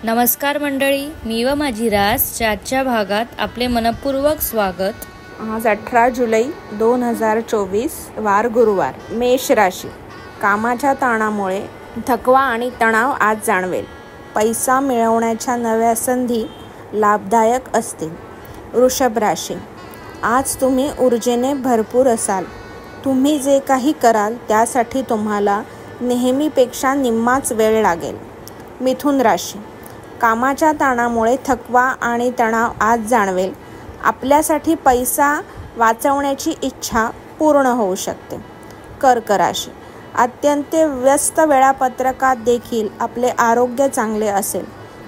नमस्कार मंडळी, मी व माझी रासच्या आजच्या भागात आपले मनपूर्वक स्वागत। आज 18 जुलै 2024 वार गुरुवार। मेष राशी। कामाच्या ताणामुळे थकवा आणि तणाव आज जाणवेल। पैसा मिळवण्याच्या नव्या संधी लाभदायक असतील। वृषभ राशी। आज तुम्ही ऊर्जेने भरपूर असाल। तुम्ही जे काही कराल त्यासाठी तुम्हाला नेहमीपेक्षा निम्माच वेळ लागेल। मिथुन राशी। कामाच्या ताणामुळे थकवा आणि तणाव आज जाणवेल। आपल्यासाठी पैसा वाचवण्याची इच्छा पूर्ण होऊ शकते। कर्क राशी। अत्यंत व्यस्त वेळापत्रकात देखील आपले आरोग्य चांगले असेल।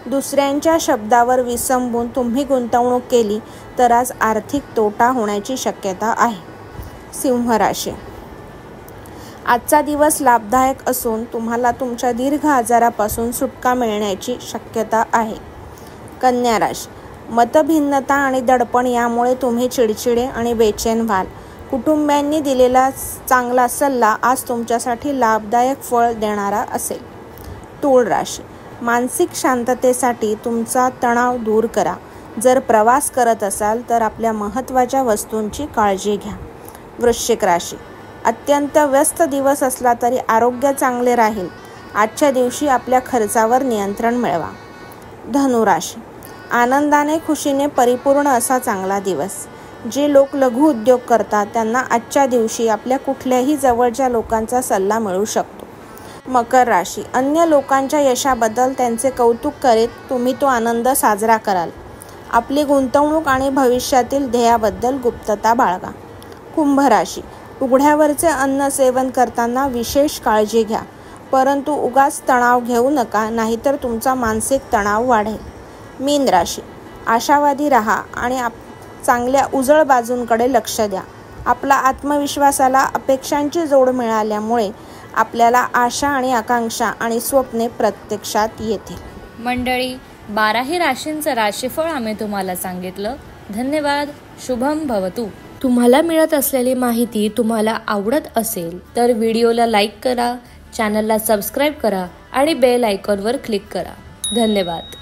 दुसऱ्यांच्या शब्दावर विसंबून तुम्ही गुंतवणूक केली तर आज आर्थिक तोटा होण्याची शक्यता आहे। सिंह राशी। आजचा दिवस लाभदायक असून तुम्हाला तुमच्या दीर्घ आजारापासून सुटका मिळण्याची शक्यता आहे। कन्या राशी। मतभिन्नता आणि दडपण यामुळे तुम्ही चिडचिडे आणि बेचैन व्हाल। कुटुंबियांनी दिलेला चांगला सल्ला आज तुमच्यासाठी लाभदायक फळ देणारा असेल। तूळ राशी। मानसिक शांततेसाठी तुमचा तणाव दूर करा। जर प्रवास करत असाल तर आपल्या महत्त्वाच्या वस्तूंची काळजी घ्या। वृश्चिक राशी। अत्यंत व्यस्त दिवस असला तरी आरोग्य चांगले राहील। आजच्या दिवशी आपल्या खर्चावर नियंत्रण मिळवा। धनु राशी। आनंदाने खुशीने परिपूर्ण असा चांगला दिवस। जे लोक लघु उद्योग करतात त्यांना आजच्या दिवशी आपल्या कुठल्याही जवळच्या लोकांचा सल्ला मिळू शकतो। मकर राशी। अन्य लोकांच्या यशाबद्दल त्यांचे कौतुक करीत तुम्ही तो आनंद साजरा कराल। आपली गुंतवणूक आणि भविष्यातील ध्येयाबद्दल गुप्तता बाळगा। कुंभ राशी। उघड्यावरचे अन्न सेवन करताना विशेष काळजी घ्या, परंतु उगाच तणाव घेऊ नका, नाहीतर तुमचा मानसिक तणाव वाढेल। मीन राशी। आशावादी राहा आणि चांगल्या उजळ बाजूंकडे लक्ष द्या। आपला आत्मविश्वासाला अपेक्षांची जोड मिळाल्यामुळे आपल्याला आशा आणि आकांक्षा आणि स्वप्ने प्रत्यक्षात येतील। मंडळी, 12 राशींचं राशीफळ आम्ही तुम्हाला सांगितलं। धन्यवाद। शुभम भवतु। तुम्हाला मिळत असलेली माहिती तुम्हाला आवडत असेल तर व्हिडिओला लाईक करा, चॅनलला सबस्क्राईब करा आणि बेल आयकॉनवर क्लिक करा। धन्यवाद।